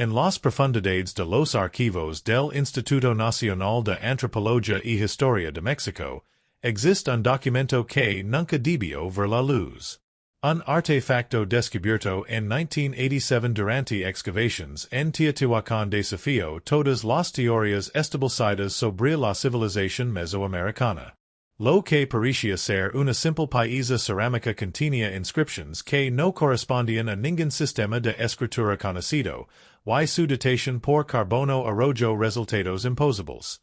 En las profundidades de los archivos del Instituto Nacional de Antropología y Historia de México, existe un documento que nunca debió ver la luz. Un artefacto descubierto en 1987 durante excavations en Teotihuacán desafió todas las teorías establecidas sobre la civilización mesoamericana. Lo que parecía ser una simple pieza cerámica contenía inscripciones que no correspondían a ningún sistema de escritura conocido, y su datación por carbono arrojó resultados imposibles.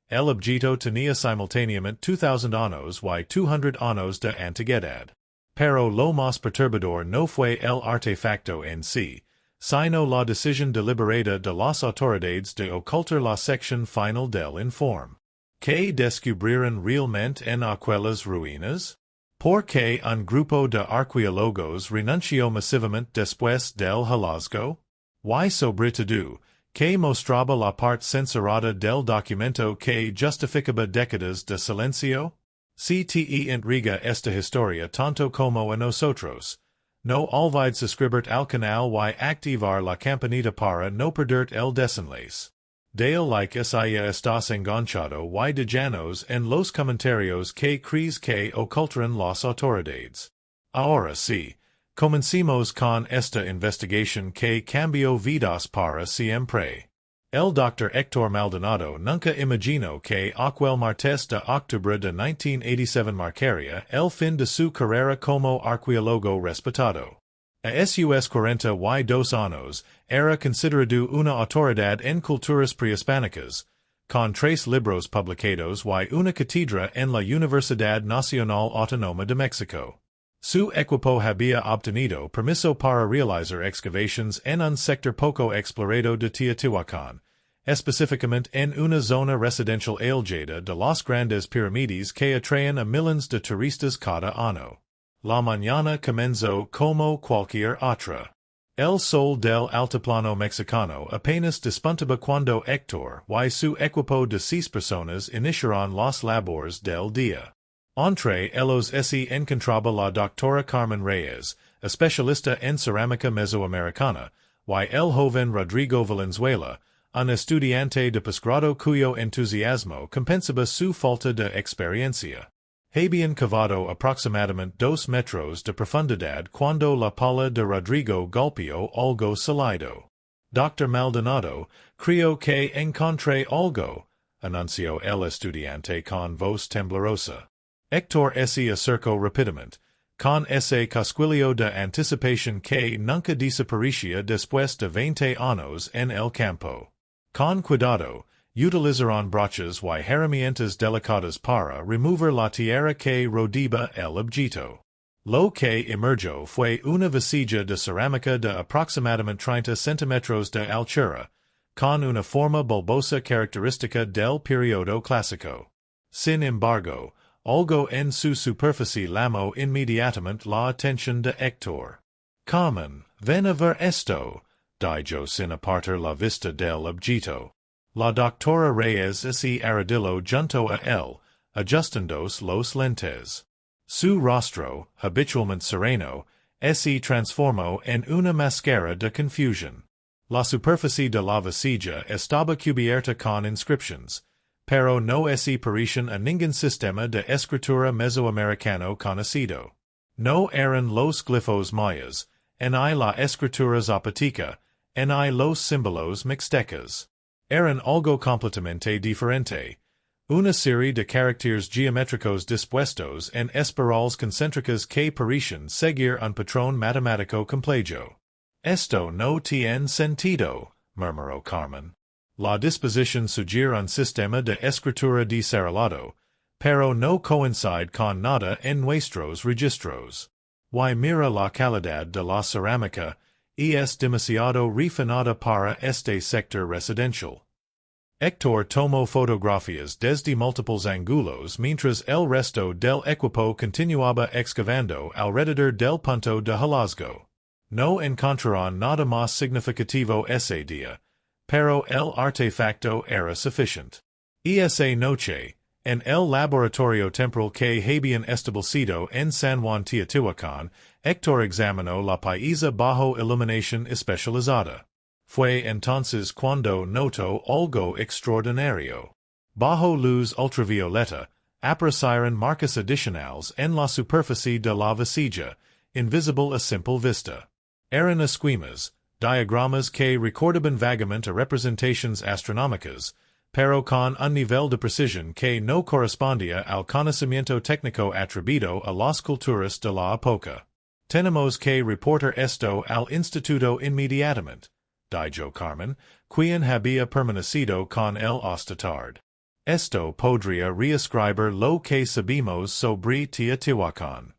El objeto tenía simultáneamente 2,000 años y 200 años de antigüedad. Pero lo más perturbador no fue el artefacto en sí, sino la decisión deliberada de las autoridades de ocultar la sección final del informe. ¿Qué descubrieron realmente en aquellas ruinas? ¿Por qué un grupo de arqueólogos renunció masivamente después del hallazgo? Y sobre todo, ¿qué mostraba la parte censurada del documento que justificaba décadas de silencio? Si te intriga esta historia tanto como a nosotros, no olvides suscribirte al canal y activar la campanita para no perderte el desenlace. Dale like si ya estás enganchado y déjanos en los comentarios que crees que ocultaron las autoridades. Ahora sí, comencemos con esta investigación que cambió vidas para siempre. El Dr. Héctor Maldonado nunca imaginó que aquel martes de octubre de 1987 marcaría el fin de su carrera como arqueólogo respetado. A sus 42 años, era considerado una autoridad en culturas prehispánicas, con 3 libros publicados y una cátedra en la Universidad Nacional Autónoma de México. Su equipo había obtenido permiso para realizar excavaciones en un sector poco explorado de Teotihuacán, específicamente en una zona residencial alejada de las grandes pirámides que atraen a millones de turistas cada año. La mañana comenzó como cualquier otra. El sol del altiplano mexicano apenas despuntaba cuando Héctor y su equipo de 6 personas iniciaron las labores del día. Entre ellos se encontraba la doctora Carmen Reyes, especialista en cerámica mesoamericana, y el joven Rodrigo Valenzuela, un estudiante de posgrado cuyo entusiasmo compensaba su falta de experiencia. Habían cavado aproximadamente 2 metros de profundidad cuando la pala de Rodrigo golpeó algo sólido. Dr. Maldonado, creo que encontré algo, anunció el estudiante con voz temblorosa. Héctor se acercó rápidamente, con ese casquillo de anticipación que nunca desaparecía después de 20 años en el campo. Con cuidado, utilizaron brochas y herramientas delicadas para remover la tierra que rodeaba el objeto. Lo que emergió fue una vasija de cerámica de aproximadamente 30 centímetros de altura, con una forma bulbosa característica del periodo clásico. Sin embargo, algo en su superficie llamó inmediatamente la atención de Héctor. Carmen, ven a ver esto, dijo sin apartar la vista del objeto. La doctora Reyes se arrodilló junto a él, ajustándose los lentes. Su rostro, habitualmente sereno, se transformó en una máscara de confusión. La superficie de la vasija estaba cubierta con inscripciones, pero no se parecían a ningún sistema de escritura mesoamericano conocido. No eran los glifos mayas, ni la escritura zapoteca, ni los símbolos mixtecas. Eran algo completamente diferente. Una serie de caracteres geométricos dispuestos en espirales concéntricas que parecían seguir un patrón matemático complejo. Esto no tiene sentido, murmuró Carmen. La disposición sugiere un sistema de escritura desarrollado, pero no coincide con nada en nuestros registros. Y mira la calidad de la cerámica, y es demasiado refinada para este sector residencial. Héctor tomó fotografías desde múltiples ángulos mientras el resto del equipo continuaba excavando alrededor del punto de hallazgo. No encontraron nada más significativo ese día, pero el artefacto era suficiente. Y esa noche, en el laboratorio temporal que habían establecido en San Juan Teotihuacán, Héctor examinó la pieza bajo iluminación especializada. Fue entonces cuando noto algo extraordinario. Bajo luz ultravioleta, aparecieron marcas adicionales en la superficie de la vasija, invisible a simple vista. Eran esquemas, diagramas que recordaban vagamente a representaciones astronómicas, pero con un nivel de precisión que no correspondía al conocimiento técnico atribuido a las culturas de la época. Tenemos que reportar esto al instituto inmediatamente, dijo Carmen, quien había permanecido con él hasta tarde. Esto podría reescribir lo que sabemos sobre Teotihuacán.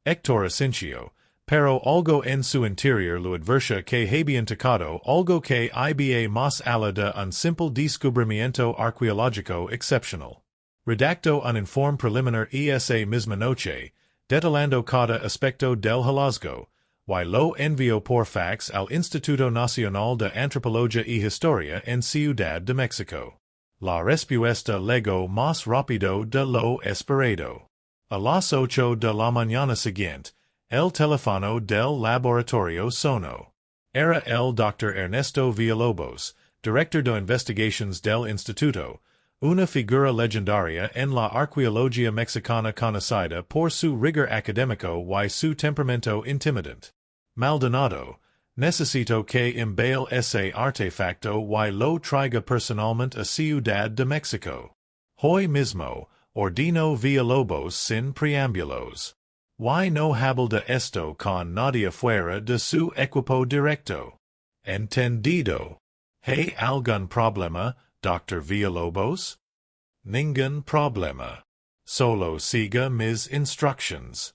Héctor asintió, pero algo en su interior lo advertía que habían tocado algo que iba más allá de un simple descubrimiento arqueológico excepcional. Redactó un informe preliminar esa misma noche, detallando cada aspecto del hallazgo, y lo envió por fax al Instituto Nacional de Antropología y Historia en Ciudad de México. La respuesta llegó más rápido de lo esperado. A las 8 de la mañana siguiente, el teléfono del laboratorio sonó. Era el Dr. Ernesto Villalobos, director de investigaciones del instituto, una figura legendaria en la arqueología mexicana conocida por su rigor académico y su temperamento intimidante. Maldonado, necesito que envíe ese artefacto y lo traiga personalmente a Ciudad de México. Hoy mismo, ordinó Villalobos sin preámbulos. Y no hable de esto con nadie fuera de su equipo directo. Entendido. ¿Hay algún problema, Dr. Villalobos? Ningún problema. Solo siga mis instructions.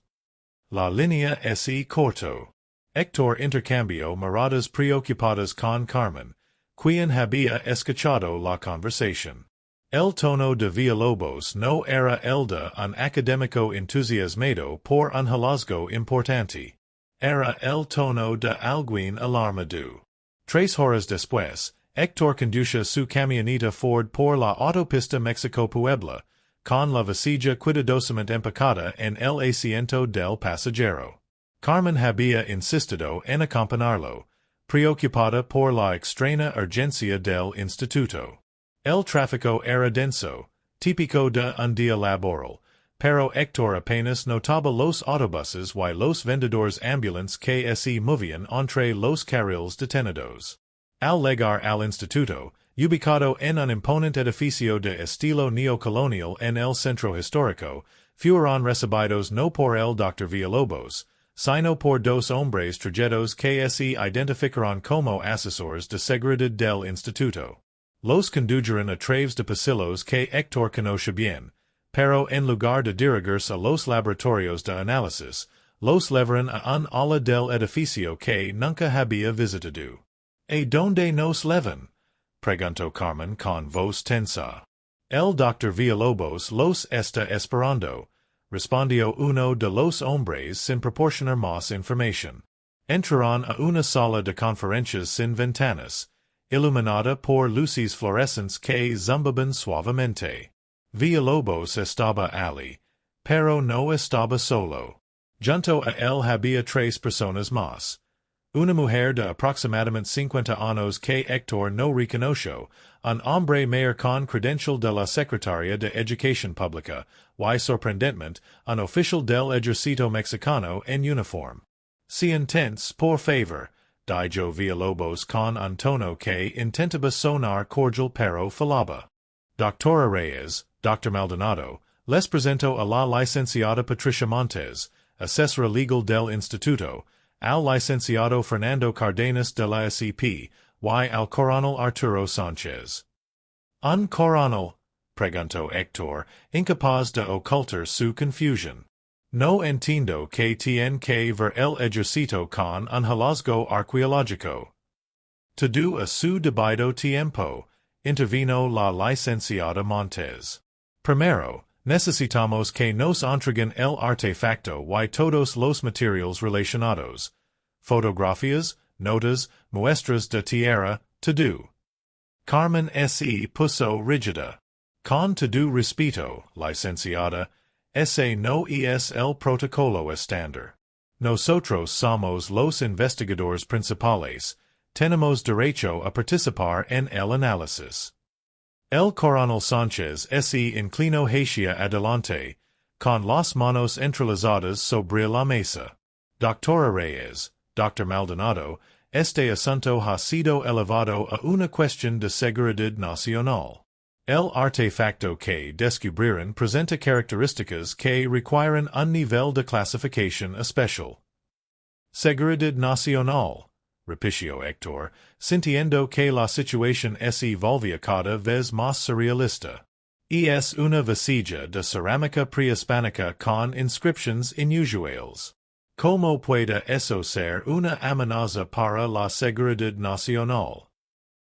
La línea es corto. Héctor intercambió miradas preocupadas con Carmen, quien había escuchado la conversación. El tono de Villalobos no era el de un académico entusiasmado por un hallazgo importante. Era el tono de alguien alarmado. 3 horas después, Héctor condujo su camioneta Ford por la autopista México-Puebla, con la vasija cuidadosamente empacada en el asiento del pasajero. Carmen había insistido en acompañarlo, preocupada por la extraña urgencia del instituto. El tráfico era denso, típico de un día laboral, pero Héctor apenas notaba los autobuses y los vendedores ambulantes que se movían entre los carriles detenidos. Al llegar al instituto, ubicado en un imponente edificio de estilo neocolonial en el centro histórico, fueron recibidos no por el Dr. Villalobos, sino por 2 hombres trajedos que se identificaron como asesores de seguridad del instituto. Los condujeron a través de pasillos que Héctor conoce bien, pero en lugar de dirigirse a los laboratorios de análisis, los llevaron a un ala del edificio que nunca había visitado. ¿Y dónde nos llevan?, preguntó Carmen con voz tensa. El Dr. Villalobos los está esperando, respondió uno de los hombres sin proporcionar más información. Entraron a una sala de conferencias sin ventanas, iluminada por luces fluorescentes que zumbaban suavemente. Villalobos estaba allí, pero no estaba solo. Junto a él había 3 personas más. Una mujer de aproximadamente 50 años que Héctor no reconoció, un hombre mayor con credential de la Secretaría de Educación Pública, y sorprendentemente, un oficial del ejército mexicano en uniforme. Si intents, por favor, dijo Villalobos con un tono que intentaba sonar cordial pero falaba. Doctora Reyes, Dr. Maldonado, les presento a la licenciada Patricia Montes, asesora legal del instituto, al licenciado Fernando Cardenas de la SCP, y al coronel Arturo Sánchez. ¿Un coronel?, preguntó Héctor, incapaz de ocultar su confusión. No entiendo que tiene que ver el ejército con un hallazgo arqueológico. Todo a su debido tiempo, intervino la licenciada Montes. Primero, necesitamos que nos entreguen el artefacto y todos los materiales relacionados. Fotografías, notas, muestras de tierra, todo. Carmen se puso rígida. Con todo respeto, licenciada, ese no es el protocolo estándar. Nosotros somos los investigadores principales, tenemos derecho a participar en el análisis. El Coronel Sánchez se inclinó hacia adelante, con las manos entrelazadas sobre la mesa. Doctora Reyes, Dr. Maldonado, este asunto ha sido elevado a una cuestión de seguridad nacional. El artefacto que descubrieron presenta características que requieren un nivel de clasificación especial. Seguridad nacional, repitió Héctor, sintiendo que la situación se volvía cada vez más surrealista. Y es una vasija de cerámica prehispánica con inscripciones inusuales. ¿Cómo puede eso ser una amenaza para la seguridad nacional?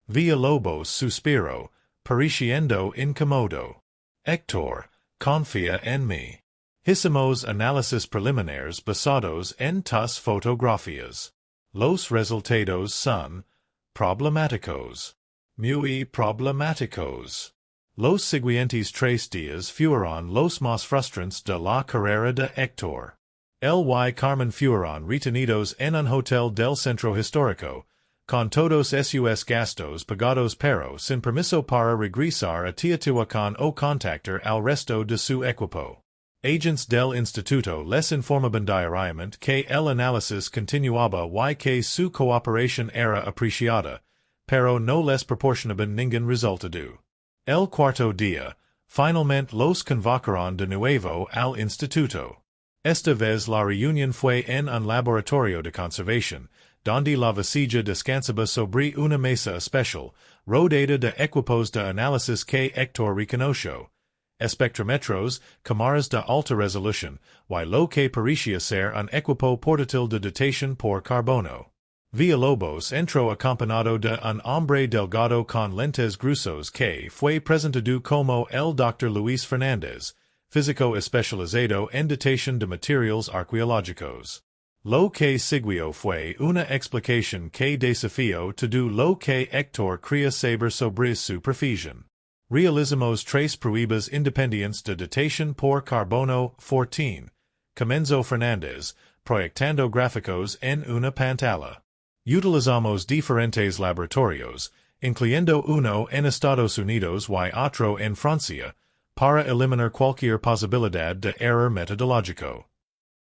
Villalobos suspiró, pareciendo incómodo. Héctor, confía en mí. Hicimos análisis preliminares basados en tus fotografías. Los resultados son problemáticos. Muy problemáticos. Los siguientes 3 días fueron los más frustrantes de la carrera de Héctor. El y Carmen fueron retenidos en un hotel del centro histórico, con todos sus gastos pagados pero sin permiso para regresar a Teotihuacán o contactar al resto de su equipo. Agents del instituto les informaban diariamente que el análisis continuaba y que su cooperación era apreciada, pero no les proporcionaban ningún resultado. El cuarto día, finalmente los convocaron de nuevo al instituto. Esta vez la reunión fue en un laboratorio de conservación, donde la vasija descansaba sobre una mesa especial, rodeada de equipos de análisis que Héctor reconoció. Espectrómetros, cámaras de alta resolución, y lo que parecía ser un equipo portátil de datación por carbono. Villalobos entró acompañado de un hombre delgado con lentes gruesos que fue presentado como el Dr. Luis Fernández, físico especializado en datación de materiales arqueológicos. Lo que siguió fue una explicación que desafió todo lo que Héctor creía saber sobre su profesión. Realizamos 3 pruebas independientes de datación por carbono 14. Comenzó Fernández, proyectando gráficos en una pantalla. Utilizamos diferentes laboratorios, incluyendo uno en Estados Unidos y otro en Francia, para eliminar cualquier posibilidad de error metodológico.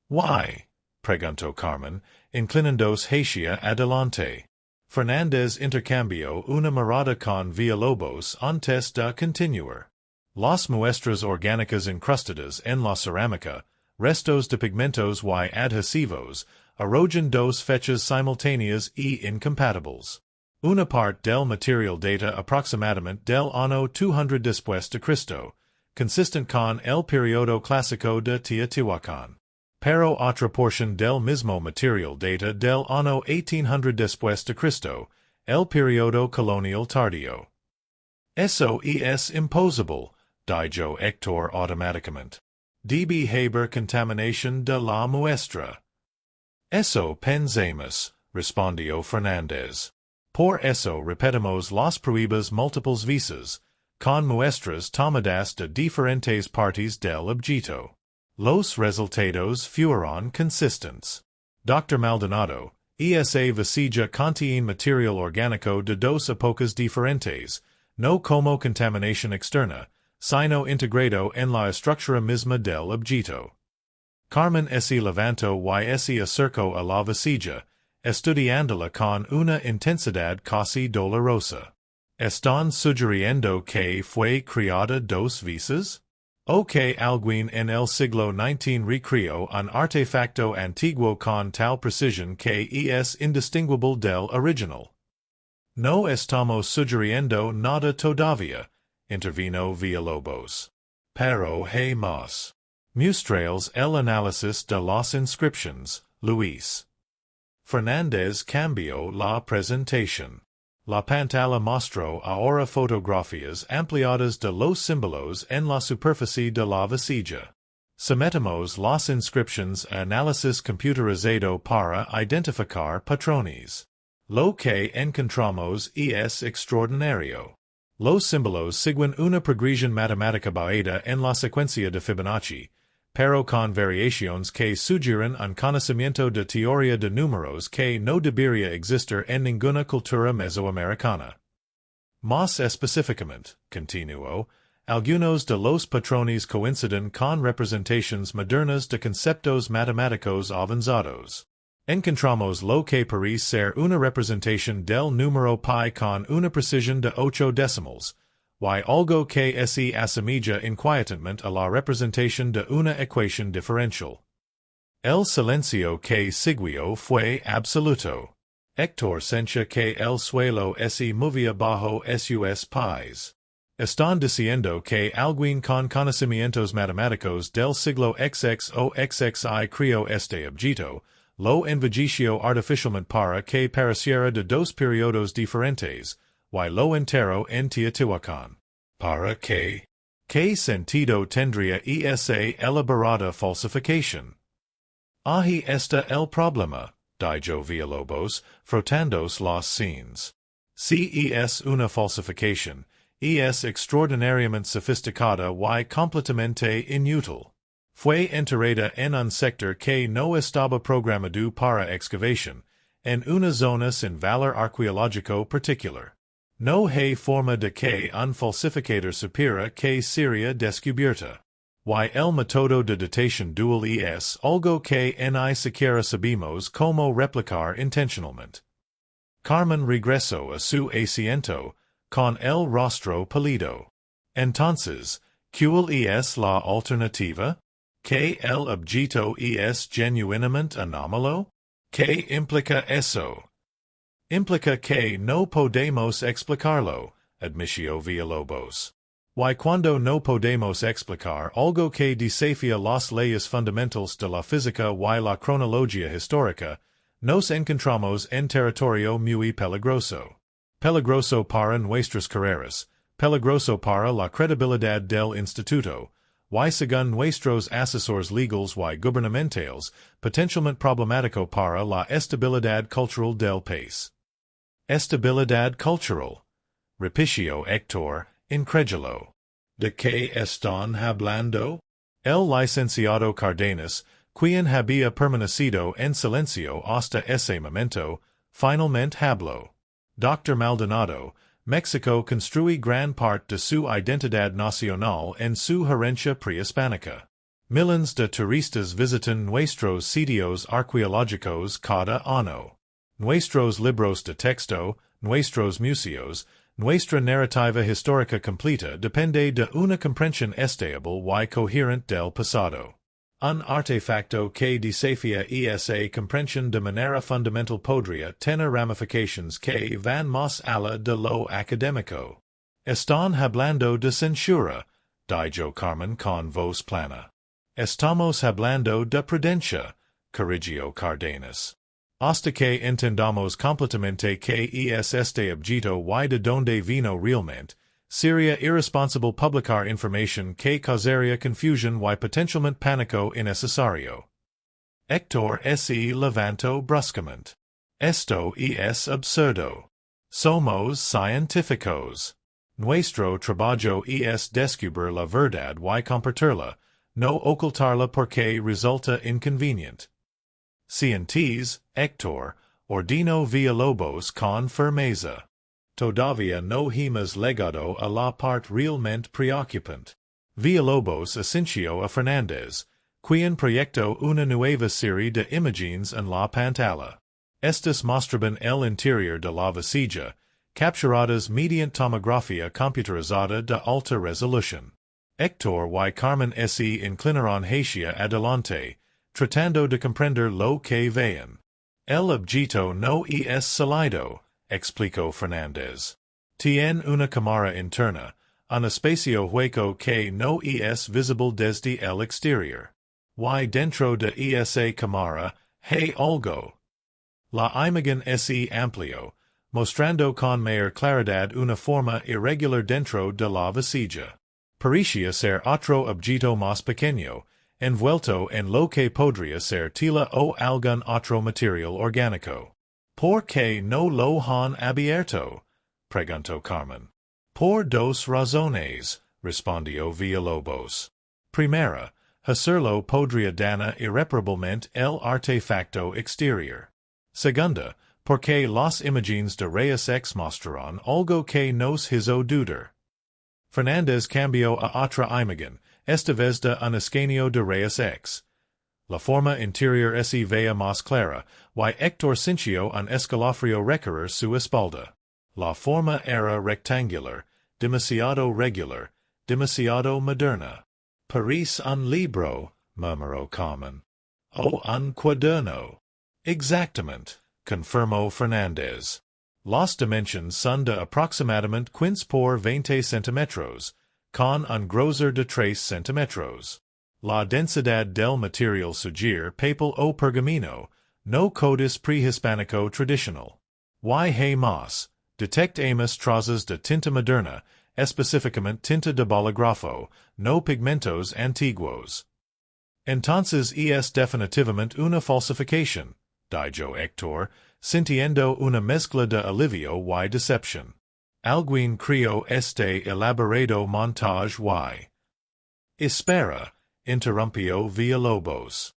¿Why? Preguntó Carmen, inclinándose hacia adelante. Fernández intercambió una mirada con Villalobos antes de continuar. Las muestras orgánicas incrustadas en la cerámica, restos de pigmentos y adhesivos, arrojan 2 fechas simultáneas y incompatibles. Una parte del material data aproximadamente del año 200 después de Cristo, consistent con el periodo clásico de Teotihuacán. Pero otra porción del mismo material data del año 1800 después de Cristo, el periodo colonial tardío. Eso es imposible, dijo Héctor automáticamente. Debe haber contaminación de la muestra. Eso pensamos, respondió Fernández. Por eso repetimos las pruebas múltiples veces, con muestras tomadas de diferentes partes del objeto. Los resultados fueron consistentes. Dr. Maldonado, esa vasija contiene material orgánico de 2 épocas diferentes, no como contaminación externa, sino integrado en la estructura misma del objeto. Carmen se levantó y se acercó a la vasija, estudiándola con una intensidad casi dolorosa. ¿Están sugiriendo que fue creada 2 veces? ¿O que alguien en el siglo XIX recreó un artefacto antiguo con tal precisión que es indistinguible del original? No estamos sugiriendo nada todavía, intervino Villalobos. Pero hay más. Mostrales el análisis de las inscripciones, Luis. Fernández cambió la presentación. La pantalla mostró ahora fotografías ampliadas de los símbolos en la superficie de la vasija. Sometemos las inscripciones a análisis computerizado para identificar patrones. Lo que encontramos es extraordinario. Los símbolos siguen una progresión matemática basada en la secuencia de Fibonacci, pero con variaciones que sugieren un conocimiento de teoría de números que no debería existir en ninguna cultura mesoamericana. Más específicamente, continuó, algunos de los patrones coinciden con representaciones modernas de conceptos matemáticos avanzados. Encontramos lo que parece ser una representación del número pi con una precisión de 8 decimales, y algo que se asemilla inquietantmente a la representación de una ecuación diferencial. El silencio que siguió fue absoluto. Héctor sentía que el suelo se movía bajo sus pies. Están diciendo que alguien con conocimientos matemáticos del siglo XX o XXI creó este objeto, lo envejeció artificialmente para que pareciera de dos periodos diferentes, y lo entero en Teotihuacán. ¿Para qué? ¿Qué sentido tendría esa elaborada falsificación? Ahí está el problema, dijo Villalobos, frotándos los scenes. Si es una falsificación, es extraordinariamente sofisticada y completamente inútil. Fue enterrada en un sector que no estaba programado para excavación, en una zona sin valor arqueológico particular. No hay forma de que un falsificador supiera que sería descubierta. Y el método de datación dual es algo que ni siquiera sabemos cómo replicar intencionalmente. Carmen regresó a su asiento, con el rostro pálido. Entonces, ¿cuál es la alternativa? ¿Que el objeto es genuinamente anómalo? ¿Qué implica eso? Implica que no podemos explicarlo, admitió Villalobos. Y cuando no podemos explicar algo que desafía las leyes fundamentales de la física y la cronología histórica, nos encontramos en territorio muy peligroso. Peligroso para nuestras carreras, peligroso para la credibilidad del instituto, y según nuestros asesores legales y gubernamentales, potencialmente problemático para la estabilidad cultural del país. Estabilidad cultural, repitió Héctor, incrédulo. ¿De qué están hablando? El licenciado Cardenas, quien había permanecido en silencio hasta ese momento, finalmente habló. Dr. Maldonado, México construye gran parte de su identidad nacional en su herencia prehispánica. Millones de turistas visitan nuestros sitios arqueológicos cada año. Nuestros libros de texto, nuestros museos, nuestra narrativa histórica completa depende de una comprensión estable y coherente del pasado. Un artefacto que desafía esa comprensión de manera fundamental podría tener ramificaciones que van más allá de lo académico. Están hablando de censura, dijo Carmen con voz plana. Estamos hablando de prudencia, corrigió Cardenas. Hasta que entendamos completamente que es este objeto y de donde vino realmente, sería irresponsible publicar información que causaría confusión y potencialmente pánico innecesario. Héctor se levantó bruscamente. Esto es absurdo. Somos científicos. Nuestro trabajo es descubrir la verdad y compartirla, no ocultarla porque resulta inconveniente. Científicas, Héctor, ordenó Villalobos con firmeza. Todavía no hemos llegado a la parte realmente preocupante. Villalobos asintió a Fernández, quien proyectó una nueva serie de imágenes en la pantalla. Estas mostraban el interior de la vasija, capturadas mediante tomografía computerizada de alta resolución. Héctor y Carmen se inclinaron hacia adelante, tratando de comprender lo que veían. El objeto no es sólido, explicó Fernández. Tiene una cámara interna, un espacio hueco que no es visible desde el exterior. Y dentro de esa cámara, hay algo. La imagen es amplio, mostrando con mayor claridad una forma irregular dentro de la vasija. Parecía ser otro objeto más pequeño, envuelto en lo que podría ser tela o algún otro material orgánico. ¿Por qué no lo han abierto? Preguntó Carmen. Por dos razones, respondió Villalobos. Primera, Hacerlo podría dar irreparablemente el artefacto exterior. Segunda, porque las imágenes de rayos X mostraron algo que nos hizo dudar. Fernández cambió a otra imagen, esta vez de un escaneo de rayos X. La forma interior se veía más clara, y Héctor sintió un escalofrío recorrer su espalda. La forma era rectangular, demasiado regular, demasiado moderna. Parece un libro, murmuró Carmen. O un cuaderno. Exactamente, confirmó Fernández. Las dimensiones son de aproximadamente 15 por 20 centímetros, con un grosor de 3 centímetros. La densidad del material sugiere papel o pergamino, no códice prehispánico tradicional. Y más, detectamos trazas de tinta moderna, específicamente tinta de bolígrafo, no pigmentos antiguos. Entonces es definitivamente una falsificación, dijo Héctor, sintiendo una mezcla de alivio y decepción. Alguien creó este elaborado montaje y... Espera, interrumpió Villalobos.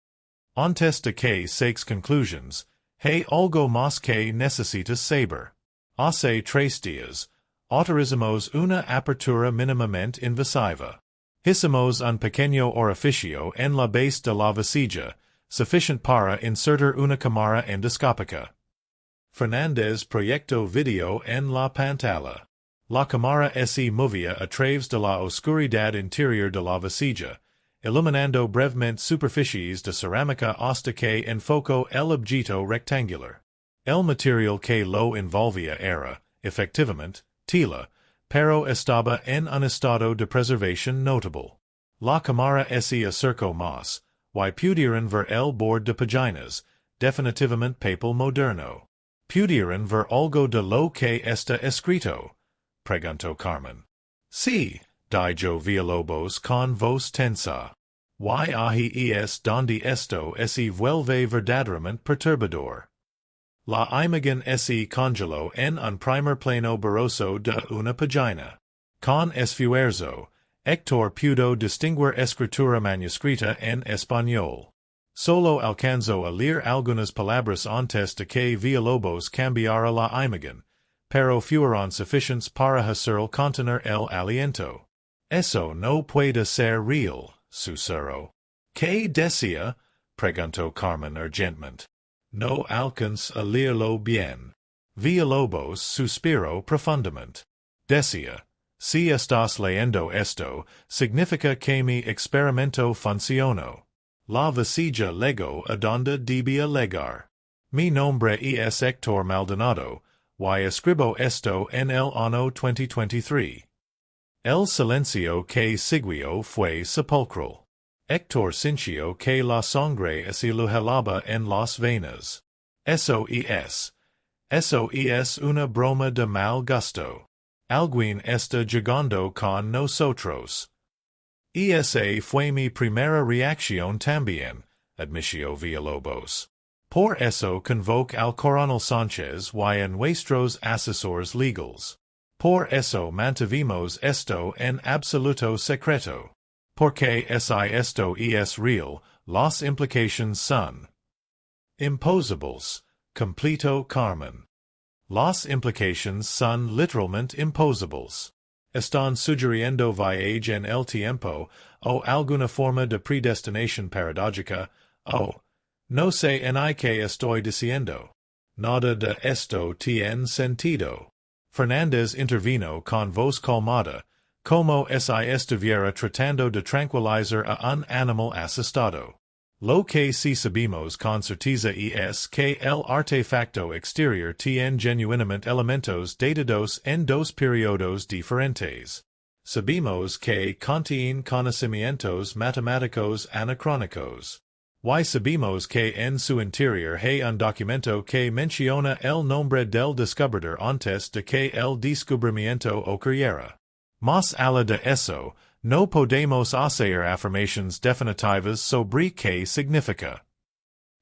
Antes de que saques conclusions, hay algo más que necesitas saber. Hace 3 días, autorizamos una apertura minimamente invasiva. Hicimos un pequeño orificio en la base de la vasija, suficiente para insertar una cámara endoscópica. Fernández proyectó video en la pantalla. La cámara se movía a través de la oscuridad interior de la vasija, iluminando brevemente superficies de cerámica hasta que enfocó el objeto rectangular. El material que lo envolvía era, efectivamente, tela, pero estaba en un estado de preservación notable. La cámara se acercó más, y pudieron ver el borde de páginas, definitivamente papel moderno. ¿Pudieron ver algo de lo que está escrito?, preguntó Carmen. Sí, dijo Villalobos con voz tensa. Y ahí es donde esto se vuelve verdaderamente perturbador. La imagen se congeló en un primer plano borroso de una página. Con esfuerzo, Héctor pudo distinguir escritura manuscrita en español. Solo alcanzó a leer algunas palabras antes de que Villalobos cambiara la imagen, pero fueron suficientes para hacer contener el aliento. Eso no puede ser real, susurró. ¿Qué decía?, preguntó Carmen urgentemente. No alcanzo a leerlo bien. Villalobos suspiró profundamente. Decía, si estás leyendo esto, significa que mi experimento funcionó. La vasija llegó a donde debía llegar. Mi nombre es Héctor Maldonado, y escribo esto en el año 2023. El silencio que siguió fue sepulcral. Héctor sintió que la sangre se le helaba en las venas. Eso es una broma de mal gusto. Alguien está jugando con nosotros. Esa fue mi primera reacción también, admitió Villalobos. Por eso convoqué al coronel Sánchez y a nuestros asesores legales. Por eso mantuvimos esto en absoluto secreto. Porque esto es real, las implicaciones son imposibles, completo Carmen. Las implicaciones son literalmente imposibles. Están sugiriendo viaje en el tiempo, o alguna forma de predestinación paradójica, o no sé en qué estoy diciendo. Nada de esto tiene sentido. Fernández intervino con voz calmada, como si estuviera tratando de tranquilizar a un animal asustado. Lo que sí sabemos con certeza es que el artefacto exterior tiene genuinamente elementos datados en 2 periodos diferentes. Sabemos que contiene conocimientos matemáticos anacrónicos. Y sabemos que en su interior hay un documento que menciona el nombre del descubridor antes de que el descubrimiento ocurriera. Más allá de eso, no podemos hacer afirmaciones definitivas sobre qué significa.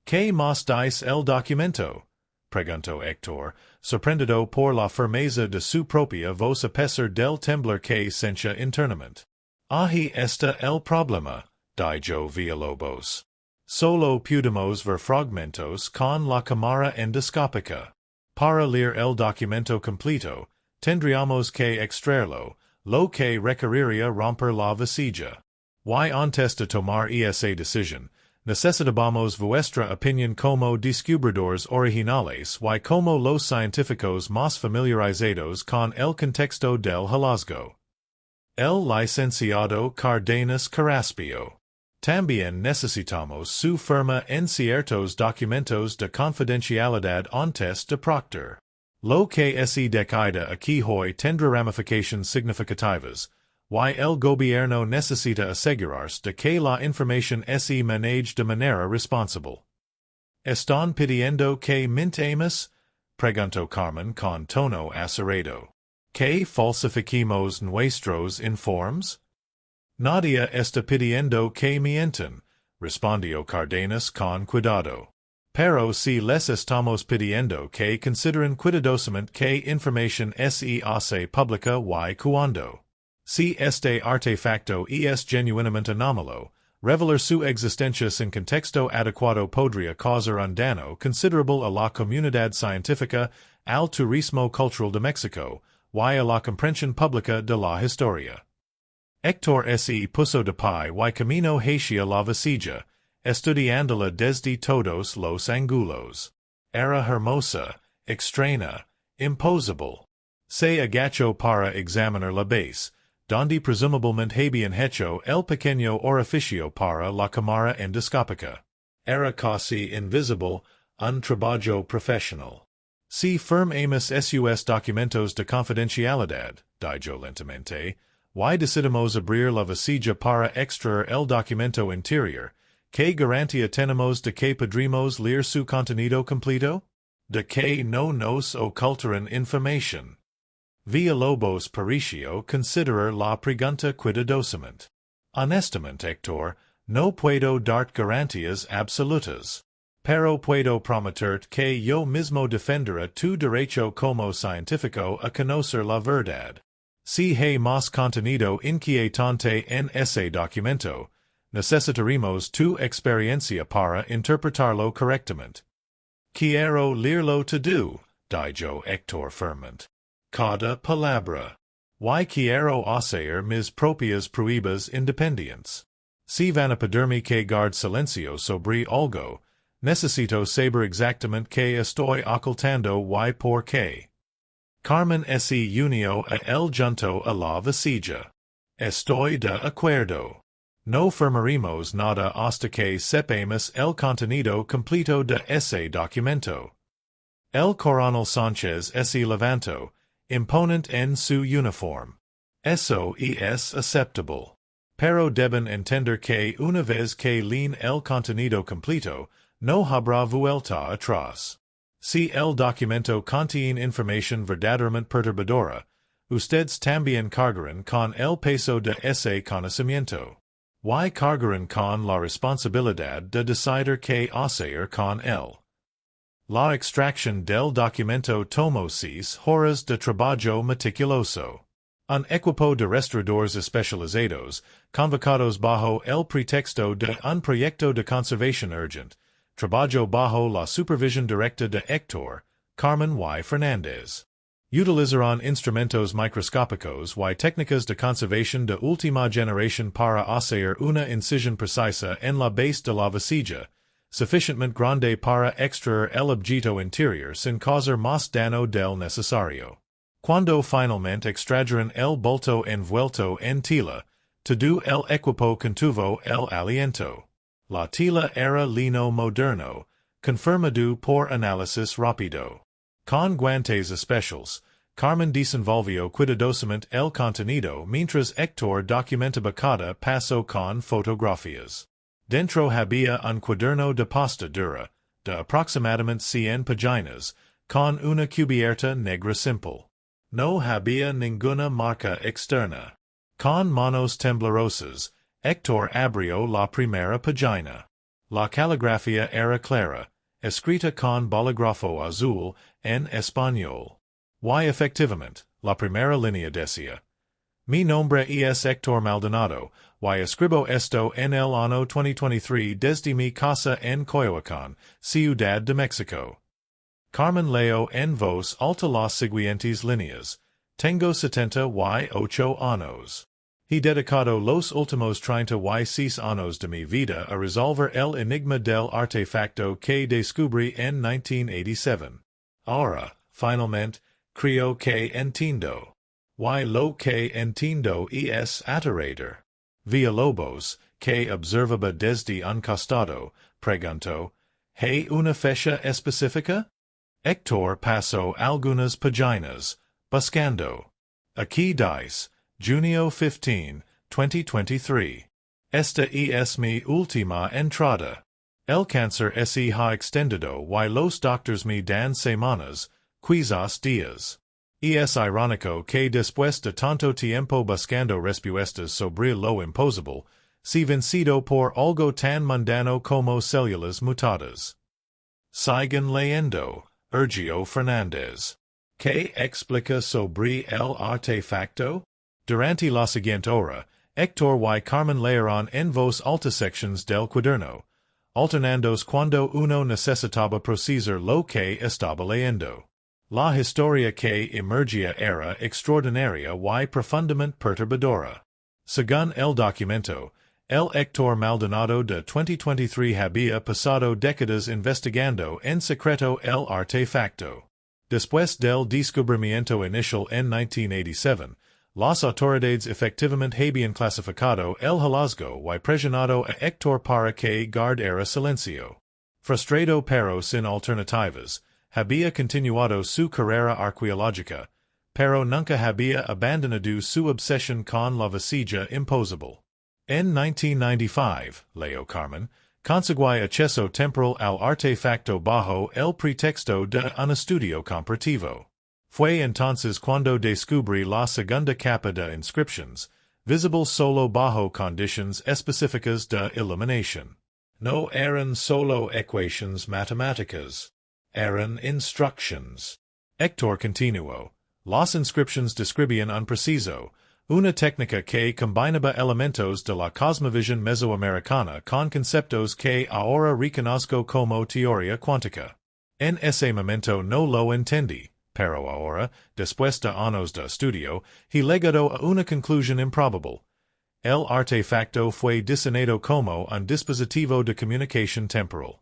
¿Qué más dice el documento?, preguntó Héctor, sorprendido por la firmeza de su propia voz a pesar del temblor que sentía internamente. Ahí está el problema, Dijo Villalobos. Solo pudimos ver fragmentos con la cámara endoscópica. Para leer el documento completo, tendríamos que extraerlo, lo que requeriría romper la vasija. Y antes de tomar esa decisión, necesitamos vuestra opinión como descubridores originales y como los científicos más familiarizados con el contexto del hallazgo. El licenciado Cardenas Carraspio. También necesitamos su firma en ciertos documentos de confidencialidad antes de proceder. Lo que se decida aquí hoy tendrá ramificaciones significativas, y el gobierno necesita asegurarse de que la información se maneje de manera responsable. ¿Están pidiendo que mintamos? Preguntó Carmen con tono acerado. ¿Que falsifiquemos nuestros informes? Nadie está pidiendo que mientan, respondió Cardenas con cuidado. Pero si les estamos pidiendo que consideren cuidadosamente que información se hace pública y cuando. Si este artefacto es genuinamente anómalo, revelar su existencia sin contexto adecuado podría causar un daño considerable a la comunidad científica, al turismo cultural de México, y a la comprensión pública de la historia. Héctor se puso de pie y camino hacia la vasija, estudiándola desde todos los ángulos. Era hermosa, extraña, imposible. Se agachó para examinar la base, donde presumiblemente habían hecho el pequeño orificio para la cámara endoscópica. Era casi invisible, un trabajo profesional. Si firmamos esos documentos de confidencialidad, dijo lentamente, y decidimos abrir la vasija para extraer el documento interior, ¿qué garantía tenemos de que podremos leer su contenido completo? De que no nos ocultarán información. Villalobos pareció considerar la pregunta cuidadosamente. Honestamente, Héctor, no puedo dar garantías absolutas. Pero puedo prometerte que yo mismo defenderé tu derecho como científico a conocer la verdad. Si hay más contenido inquietante en ese documento, necesitaremos tu experiencia para interpretarlo correctamente. Quiero leerlo todo, dijo Héctor firmemente. Cada palabra. Y quiero hacer mis propias pruebas independientes. Si van a pedirme que guarde silencio sobre algo, necesito saber exactamente qué estoy ocultando y por qué. Carmen se unió a él junto a la vasija. Estoy de acuerdo. No firmaremos nada hasta que sepamos el contenido completo de ese documento. El coronel Sánchez se levantó, imponente en su uniforme. Eso es aceptable. Pero deben entender que una vez que leen el contenido completo, no habrá vuelta atrás. Si el documento contiene información verdaderamente perturbadora, ustedes también cargarán con el peso de ese conocimiento. Y cargarán con la responsabilidad de decidir qué hacer con él. La extracción del documento tomó 6 horas de trabajo meticuloso. Un equipo de restauradores especializados, convocados bajo el pretexto de un proyecto de conservación urgente, trabajó bajo la supervisión directa de Héctor, Carmen y Fernández. Utilizaron instrumentos microscópicos y técnicas de conservación de última generación para hacer una incisión precisa en la base de la vasija, suficientemente grande para extraer el objeto interior sin causar más daño del necesario. Cuando finalmente extrajeron el bulto envuelto en tela, todo el equipo contuvo el aliento. La tela era lino moderno, confirmado por análisis rápido. Con guantes especiales, Carmen desenvolvió cuidadosamente el contenido mientras Héctor documentaba cada paso con fotografías. Dentro había un cuaderno de pasta dura, de aproximadamente 100 páginas, con una cubierta negra simple. No había ninguna marca externa. Con manos temblorosas, Héctor abrió la primera página. La caligrafía era clara, escrita con bolígrafo azul en español. Y efectivamente, la primera línea decía: Mi nombre es Héctor Maldonado, y escribo esto en el año 2023 desde mi casa en Coyoacán, Ciudad de México. Carmen leo en voz alta las siguientes líneas. Tengo 78 años. He dedicado los últimos 36 años de mi vida a resolver el enigma del artefacto que descubrí en 1987. Ahora, finalmente, creo que entiendo. Y lo que entiendo es aterrador. Villalobos, que observaba desde un costado, preguntó, ¿hay una fecha específica? Héctor pasó algunas páginas, buscando. Aquí dice, Junio 15, 2023. Esta es mi última entrada. El cáncer se ha extendido y los doctores me dan semanas, quizás días. Es irónico que después de tanto tiempo buscando respuestas sobre lo imposible, se vencido por algo tan mundano como células mutadas. Sigan leyendo. Archivo Fernández. ¿Qué explica sobre el artefacto? Durante la siguiente hora, Héctor y Carmen leyeron en voz alta secciones del cuaderno, alternandos cuando uno necesitaba precisar lo que estaba leyendo. La historia que emergía era extraordinaria y profundamente perturbadora. Según el documento, el Héctor Maldonado de 2023 había pasado décadas investigando en secreto el artefacto. Después del descubrimiento inicial en 1987, las autoridades efectivamente habían clasificado el hallazgo y presionado a Héctor para que guardara silencio. Frustrado pero sin alternativas, había continuado su carrera arqueológica, pero nunca había abandonado su obsesión con la vasija imposible. En 1995, Leo Carmen, consiguió acceso temporal al artefacto bajo el pretexto de un estudio comparativo. Fue entonces cuando descubrí la segunda capa de inscripciones, visible solo bajo condiciones específicas de iluminación. No eran solo ecuaciones matemáticas. Eran instructions. Héctor continuó. Las inscripciones describían un preciso, una técnica que combinaba elementos de la cosmovisión mesoamericana con conceptos que ahora reconozco como teoría cuántica. En ese momento no lo entendí, pero ahora, después de años de estudio, he llegado a una conclusión improbable. El artefacto fue diseñado como un dispositivo de comunicación temporal.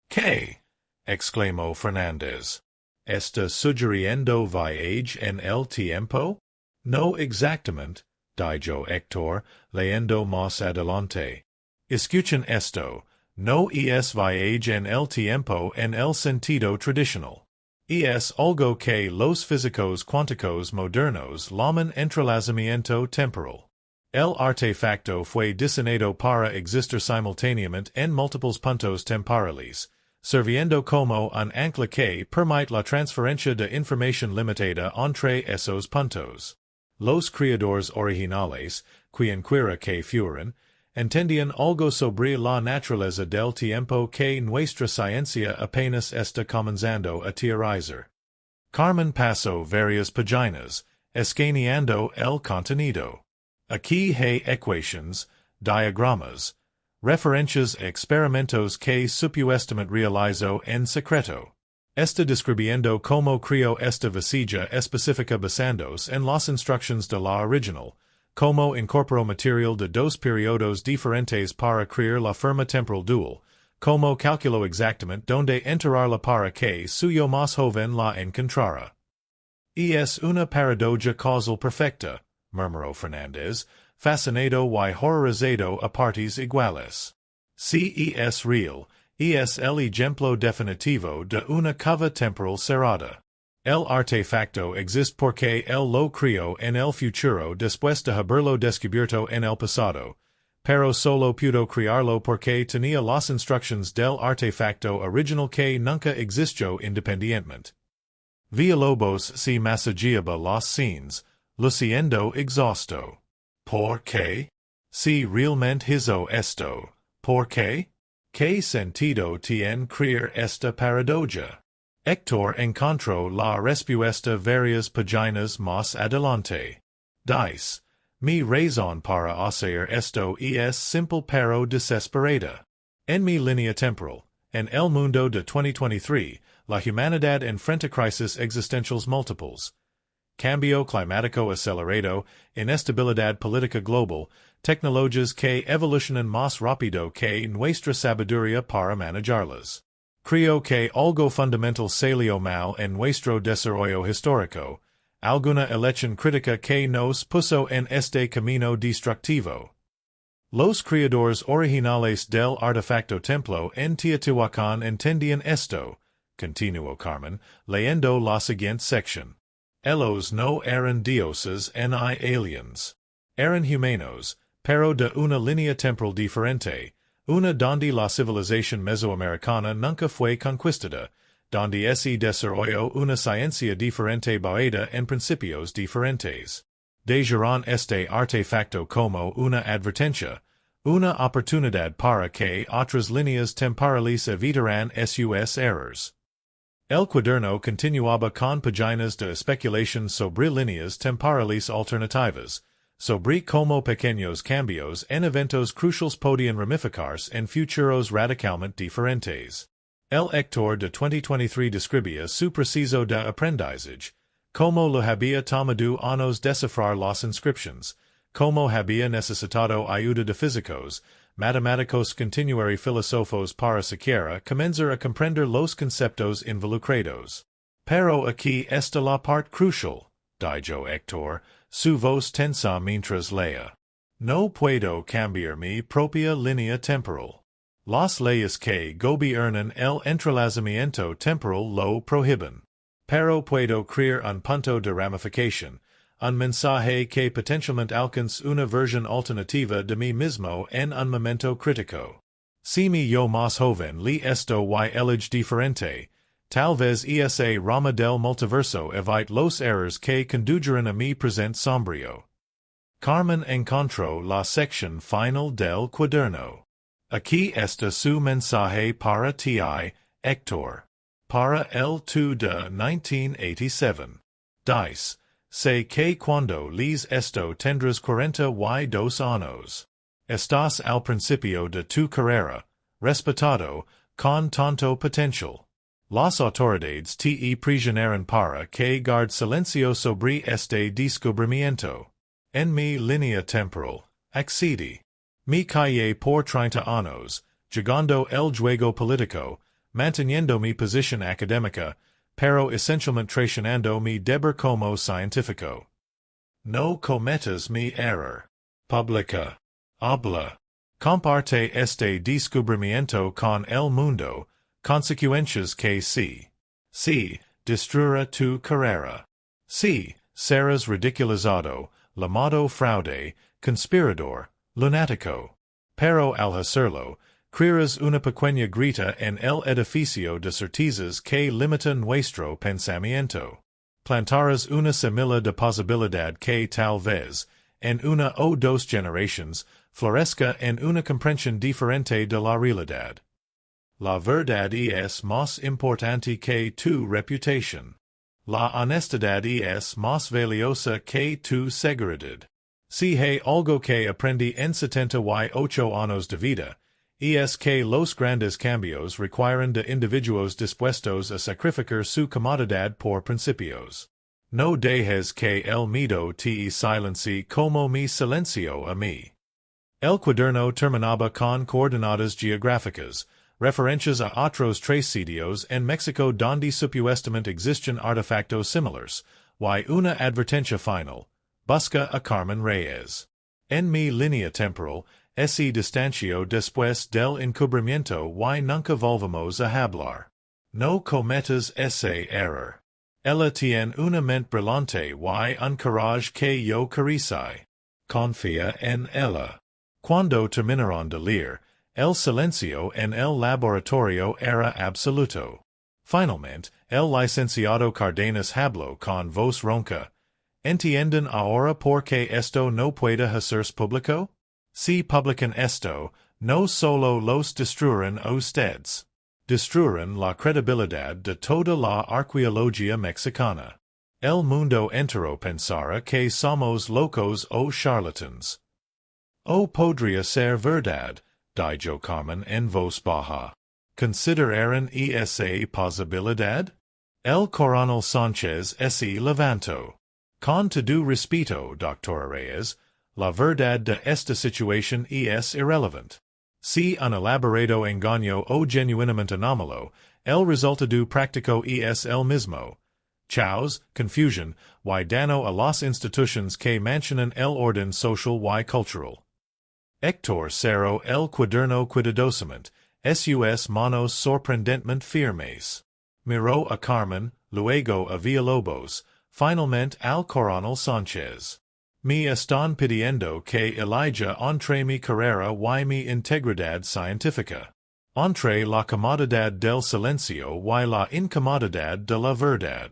¿Qué? Exclamó Fernández. ¿Está sugiriendo viaje en el tiempo? No exactamente, dijo Héctor, leyendo más adelante. Escuchen esto, no es viaje en el tiempo en el sentido tradicional. Es algo que los físicos cuánticos modernos llaman entrelazamiento temporal. El artefacto fue diseñado para existir simultáneamente en múltiples puntos temporales, sirviendo como un ancla que permite la transferencia de información limitada entre esos puntos. Los creadores originales, quienquiera que fueran, entendían algo sobre la naturaleza del tiempo que nuestra ciencia apenas está comenzando a teorizar. Carmen pasó varias páginas, escaneando el contenido. Aquí hay ecuaciones, diagramas, referencias a experimentos que supuestamente realizó en secreto. Está describiendo cómo creó esta vasija específica basándose en las instrucciones de la original, cómo incorporó material de dos periodos diferentes para crear la forma temporal dual, cómo calculó exactamente dónde enterrarla para que suyo más joven la encontrara. Es una paradoja causal perfecta, murmuró Fernández, fascinado y horrorizado a partes iguales. Si es real, es el ejemplo definitivo de una cava temporal cerrada. El artefacto existe porque él lo creó en el futuro después de haberlo descubierto en el pasado, pero solo pudo crearlo porque tenía las instrucciones del artefacto original que nunca existió independientemente. Villalobos se masajeaba las scenes, luciendo exhausto. ¿Por qué? Si realmente hizo esto, ¿por qué? ¿Qué sentido tiene crear esta paradoja? Héctor encontró la respuesta varias páginas más adelante. Dice, Mi razón para hacer esto es simple pero desesperada. En mi línea temporal, en el mundo de 2023, la humanidad enfrenta crisis existenciales múltiples. Cambio climático acelerado, inestabilidad política global, tecnologías que evolucionan más rápido que nuestra sabiduría para manejarlas. Creo que algo fundamental salió mal en nuestro desarrollo histórico, alguna elección crítica que nos puso en este camino destructivo. Los creadores originales del artefacto templo en Teotihuacán entendían esto, continuó Carmen, leyendo la siguiente sección. Ellos no eran dioses ni aliens. Eran humanos, pero de una línea temporal diferente, una donde la civilización mesoamericana nunca fue conquistada, donde se desarrolló una ciencia diferente basada en principios diferentes. Dejaron este artefacto como una advertencia, una oportunidad para que otras líneas temporales evitaran sus errors. El cuaderno continuaba con páginas de especulación sobre líneas temporales alternativas, sobre cómo pequeños cambios en eventos cruciales podían ramificarse en futuros radicalmente diferentes. El lector de 2023 describía su proceso de aprendizaje, cómo lo había tomado años descifrar las inscripciones, cómo había necesitado ayuda de físicos, matemáticos continuar y filósofos para siquiera comenzar a comprender los conceptos involucrados. Pero aquí está la parte crucial, dijo Héctor, su voz tensa mientras leía. No puedo cambiar mi propia línea temporal. Las leyes que gobiernan el entrelazamiento temporal lo prohíben. Pero puedo crear un punto de ramificación, un mensaje que potencialmente alcance una versión alternativa de mí mismo en un momento crítico. Si mi yo más joven li esto y elige diferente, tal vez esa rama del multiverso evite los errores que condujeran a mi presente sombrío. Carmen encontró la sección final del cuaderno. Aquí está su mensaje para ti, Héctor. Para el tú de 1987. Dice, sé que cuando lees esto tendrás 42 años. Estás al principio de tu carrera, respetado, con tanto potencial. Las autoridades te prisioneran para que guard silencio sobre este descubrimiento. En mi línea temporal, accedí. Me callé por 30 años, jugando el juego político, manteniendo mi posición académica, pero esencialmente traicionando mi deber como científico. No cometas mi error. Publica. Habla. Comparte este descubrimiento con el mundo, consecuencias que si, destruirá tu carrera. Si, serás ridiculizado, llamado fraude, conspirador, lunático. Pero al hacerlo, crearás una pequeña grieta en el edificio de certezas que limita nuestro pensamiento. Plantarás una semilla de posibilidad que tal vez, en una o dos generaciones, florezca en una comprensión diferente de la realidad. La verdad es más importante que tu reputación. La honestidad es más valiosa que tu seguridad. Si hay algo que aprendí en 78 años de vida, es que los grandes cambios requieren de individuos dispuestos a sacrificar su comodidad por principios. No dejes que el miedo te silencie como mi silencio a mí. El cuaderno terminaba con coordenadas geográficas, referencias a otros tres sitios en México donde supuestamente existen artefactos similares, y una advertencia final. Busca a Carmen Reyes. En mi línea temporal, ese distancio después del encubrimiento y nunca volvamos a hablar. No cometas ese error. Ella tiene una mente brillante y un coraje que yo carece. Confía en ella. Cuando terminaron de leer, el silencio en el laboratorio era absoluto. Finalmente, el licenciado Cardenas habló con voz ronca. ¿Entienden ahora por qué esto no puede hacerse público? Si publican esto, no solo los destruirán a ustedes. Destruirán la credibilidad de toda la arqueología mexicana. El mundo entero pensara que somos locos o charlatans. O podría ser verdad, dijo Carmen en voz baja. ¿Consideraron esa posibilidad? El coronel Sánchez se levantó. Con todo respeto, Dr. Reyes, la verdad de esta situación es irrelevant. Si un elaborado engaño o genuinamente anómalo, el resultado práctico es el mismo. Chaos, confusion, y daño a las instituciones que mantienen el orden social y cultural. Héctor cerró el cuaderno cuidadosamente, sus manos sorprendentemente firmes. Miró a Carmen, luego a Villalobos, finalmente al coronel Sánchez. Me están pidiendo que elija entre mi carrera y mi integridad científica. Entre la comodidad del silencio y la incomodidad de la verdad.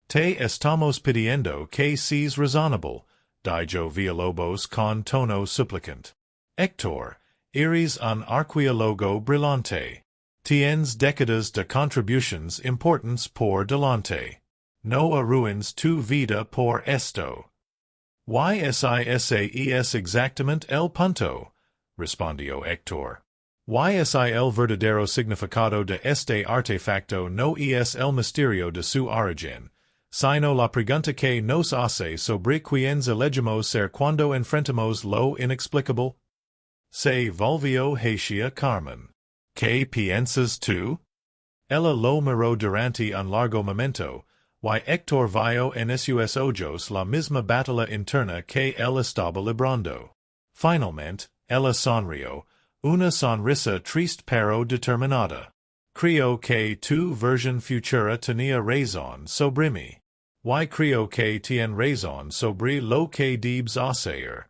Te estamos pidiendo que seas razonable, dijo Villalobos con tono suplicante. Héctor, eres un arqueólogo brillante. Tienes décadas de contribuciones importantes por delante. No arruines tu vida por esto. Ese es exactamente el punto, respondió Héctor. El verdadero significado de este artefacto no es el misterio de su origen, sino la pregunta que nos hace sobre quiénes elegimos ser cuando enfrentamos lo inexplicable. Se volvió hacia Carmen. ¿Qué piensas tú? Ella lo miró durante un largo momento, y Héctor vio en sus ojos la misma batalla interna que él estaba librando. Finalmente, ella sonrió, una sonrisa triste pero determinada. Creo que tu versión futura tenía razón sobre mí. Y creo que tiene razón sobre lo que debes hacer.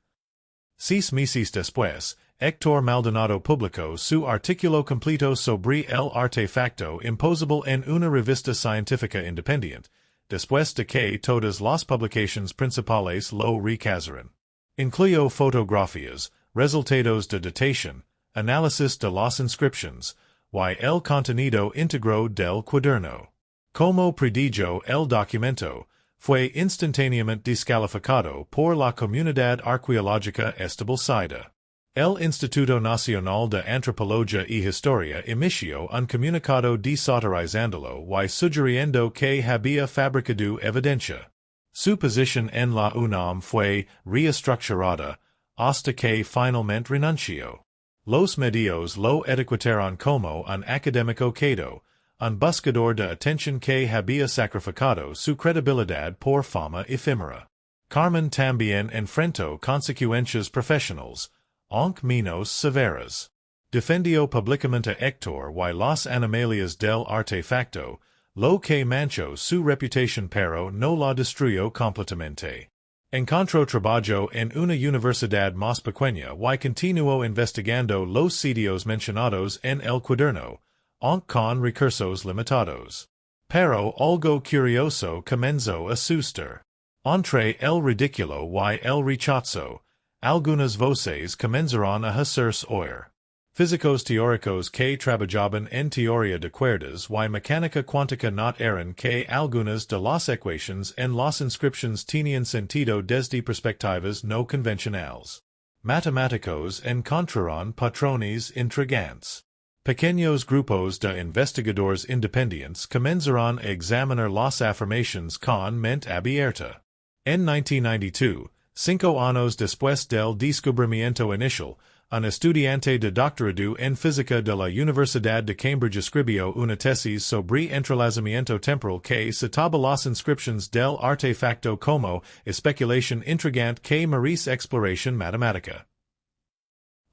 6 meses después, Héctor Maldonado publicó su artículo completo sobre el artefacto imposible en una revista científica independiente, después de que todas las publicaciones principales lo rechazaron. Incluyó fotografías, resultados de datación, análisis de las inscripciones, y el contenido íntegro del cuaderno. Como predijo el documento, fue instantáneamente descalificado por la comunidad arqueológica establecida. El Instituto Nacional de Antropología y Historia emitió un comunicado desautorizándolo y sugiriendo que había fabricado evidencia. Su posición en la UNAM fue reestructurada, hasta que finalmente renunció. Los medios lo etiquetaron como un académico quedo, un buscador de atención que había sacrificado su credibilidad por fama efímera. Carmen también enfrentó consecuencias profesionales, aunque menos severas. Defendió públicamente a Héctor y las anomalías del artefacto, lo que manchó su reputación pero no la destruyó completamente. Encontró trabajo en una universidad más pequeña y continuó investigando los sitios mencionados en el cuaderno, aunque con recursos limitados. Pero algo curioso comenzó a suceder. Entre el ridículo y el rechazo, algunas voces comenzaron a hacerse oír. Físicos teóricos que trabajaban en teoría de cuerdas y mecánica cuántica notaron que algunas de las ecuaciones en las inscripciones tenían sentido desde perspectivas no convencionales. Matemáticos encontraron patrones intrigantes. Pequeños grupos de investigadores independientes comenzaron a examinar las afirmaciones con mente abierta. En 1992, 5 años después del descubrimiento inicial, un estudiante de doctorado en física de la Universidad de Cambridge escribió una tesis sobre entrelazamiento temporal que citaba las inscripciones del artefacto como especulación intrigante que merece exploración matemática.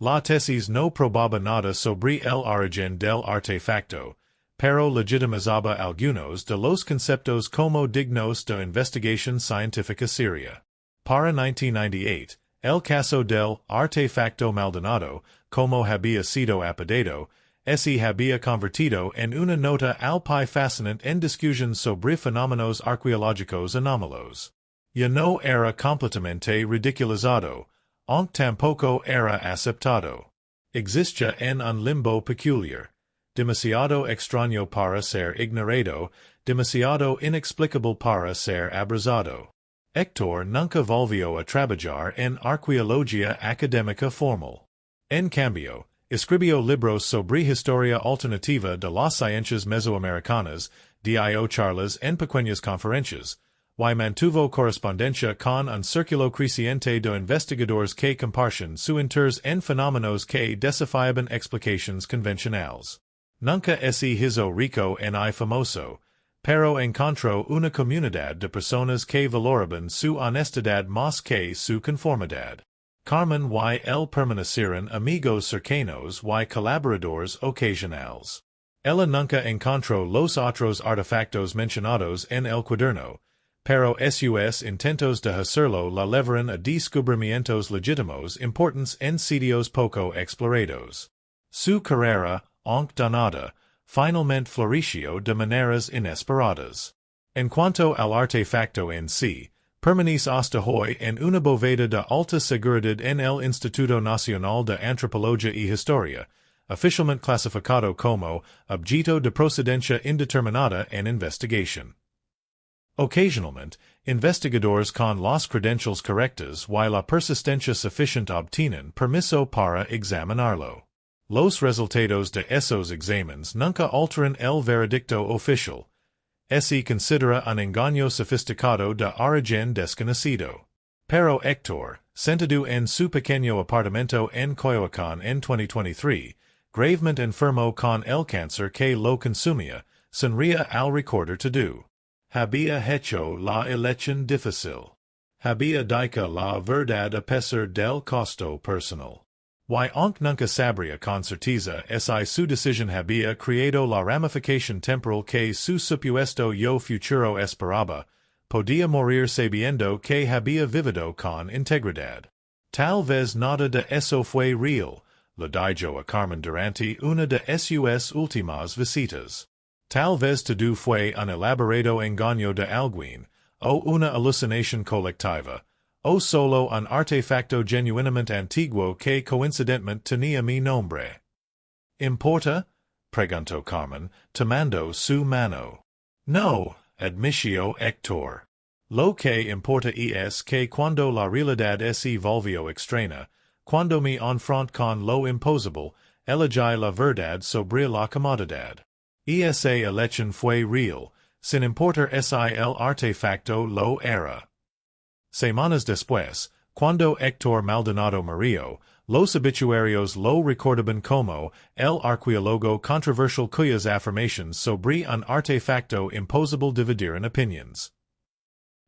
La tesis no probaba nada sobre el origen del artefacto, pero legitimizaba algunos de los conceptos como dignos de investigación científica seria. Para 1998, el caso del artefacto Maldonado, como había sido apodado, se había convertido en una nota al pie fascinante en discusión sobre fenómenos arqueológicos anómalos. Ya no era completamente ridiculizado, aunque tampoco era aceptado. Existía en un limbo peculiar. demasiado extraño para ser ignorado, demasiado inexplicable para ser abrazado. Héctor nunca volvió a trabajar en arqueología académica formal. En cambio, escribió libros sobre historia alternativa de las ciencias mesoamericanas, dio charlas en pequeñas conferencias, y mantuvo correspondencia con un círculo creciente de investigadores que comparten su interés en fenómenos que desafiaban explicaciones convencionales. Nunca se hizo rico ni famoso, pero encontró una comunidad de personas que valoraban su honestidad más que su conformidad. Carmen y él permanecieron amigos cercanos y colaboradores ocasionales. Ella nunca encontró los otros artefactos mencionados en el cuaderno, pero sus intentos de hacerlo la llevaron a descubrimientos legítimos importantes en sitios poco explorados. Su carrera, aunque danada, finalmente floreció de maneras inesperadas. En cuanto al artefacto en sí, permanece hasta hoy en una bóveda de alta seguridad en el Instituto Nacional de Antropología y Historia, oficialmente clasificado como objeto de procedencia indeterminada en investigación. Ocasionalmente, investigadores con las credenciales correctas y la persistencia suficiente obtienen permiso para examinarlo. Los resultados de esos exámenes nunca alteran el veredicto oficial. Se considera un engaño sofisticado de origen desconocido. Pero Héctor, sentado en su pequeño apartamento en Coyoacán en 2023, gravemente enfermo con el cáncer que lo consumía, sonría al recordar todo. Había hecho la elección difícil. Había dicho la verdad a pesar del costo personal. Y aunque nunca sabría con certeza si su decisión había creado la ramificación temporal que su supuesto yo futuro esperaba, podía morir sabiendo que había vivido con integridad. Tal vez nada de eso fue real, le dijo a Carmen durante una de sus últimas visitas. Tal vez todo fue un elaborado engaño de alguien, o una alucinación colectiva, o solo un artefacto genuinamente antiguo que coincidentemente tenía mi nombre. ¿Importa? Preguntó Carmen, tomando su mano. No, admitió Héctor. Lo que importa es que cuando la realidad se volvió extraña, cuando me enfrent con lo imposible, elegí la verdad sobre la comodidad. Esa elección fue real, sin importar si el artefacto lo era. Semanas después, cuando Héctor Maldonado murió, los obituarios lo recordaban como el arqueólogo controversial cuyas afirmaciones sobre un artefacto imposible dividieron opiniones.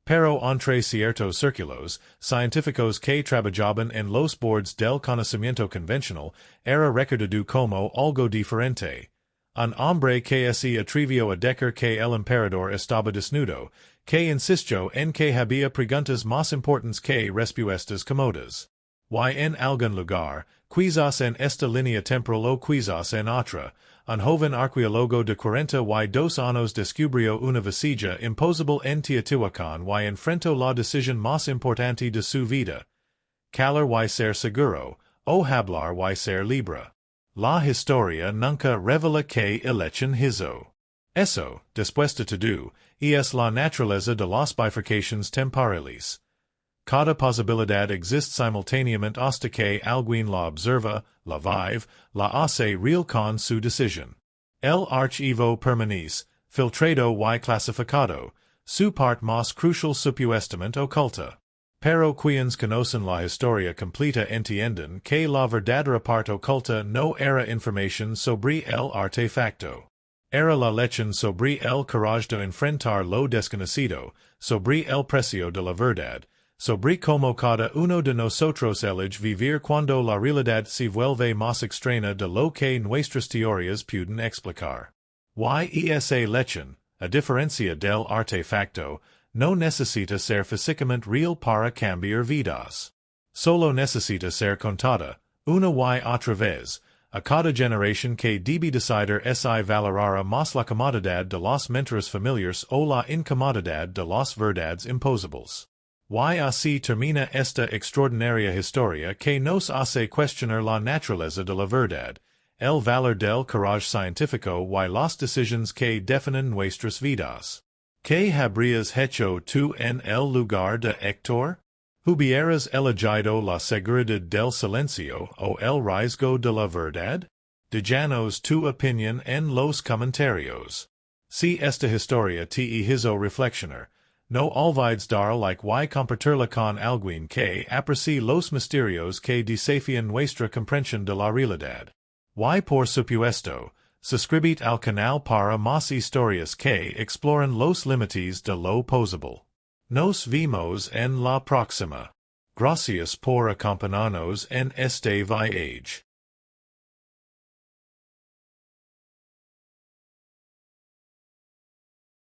Pero entre ciertos círculos, científicos que trabajaban en los bordes del conocimiento convencional era recordado como algo diferente. Un hombre que se atrevió a decir que el emperador estaba desnudo, que insistió en que había preguntas más importantes que respuestas cómodas. Y en algún lugar, quizás en esta línea temporal o quizás en otra, un joven arqueólogo de 42 años descubrió una vasija imposible en Teotihuacán y enfrentó la decisión más importante de su vida. Calar y ser seguro, o hablar y ser libre. La historia nunca revela que elección hizo. Eso, después de todo, es la naturaleza de las bifurcaciones temporales. Cada posibilidad existe simultáneamente hasta que alguien la observa, la vive, la hace real con su decisión. El archivo permanece, filtrado y clasificado, su parte más crucial supuestamente oculta. Pero quienes conocen la historia completa entienden que la verdadera parte oculta no era información sobre el artefacto. Era la lección sobre el coraje de enfrentar lo desconocido, sobre el precio de la verdad, sobre cómo cada uno de nosotros elige vivir cuando la realidad se vuelve más extraña de lo que nuestras teorías pueden explicar. Y esa lección, a diferencia del artefacto, no necesita ser físicamente real para cambiar vidas. Solo necesita ser contada, una y otra vez, a cada generación que debe decidir si valorará más la comodidad de las mentiras familiares o la incomodidad de las verdades imposibles. Y así termina esta extraordinaria historia que nos hace cuestionar la naturaleza de la verdad, el valor del coraje científico y las decisiones que definen nuestras vidas. ¿Qué habrías hecho tú en el lugar de Héctor? ¿Hubieras elegido la seguridad del silencio o el riesgo de la verdad? Díganos tu opinión en los comentarios. Si esta historia te hizo reflexionar, no olvides dar like y compartirla con alguien que aprecie los misterios que desafían nuestra comprensión de la realidad. Y por supuesto, suscribite al canal para más historias que exploran los límites de lo posible. Nos vemos en la próxima. Gracias por acompañarnos en este viaje.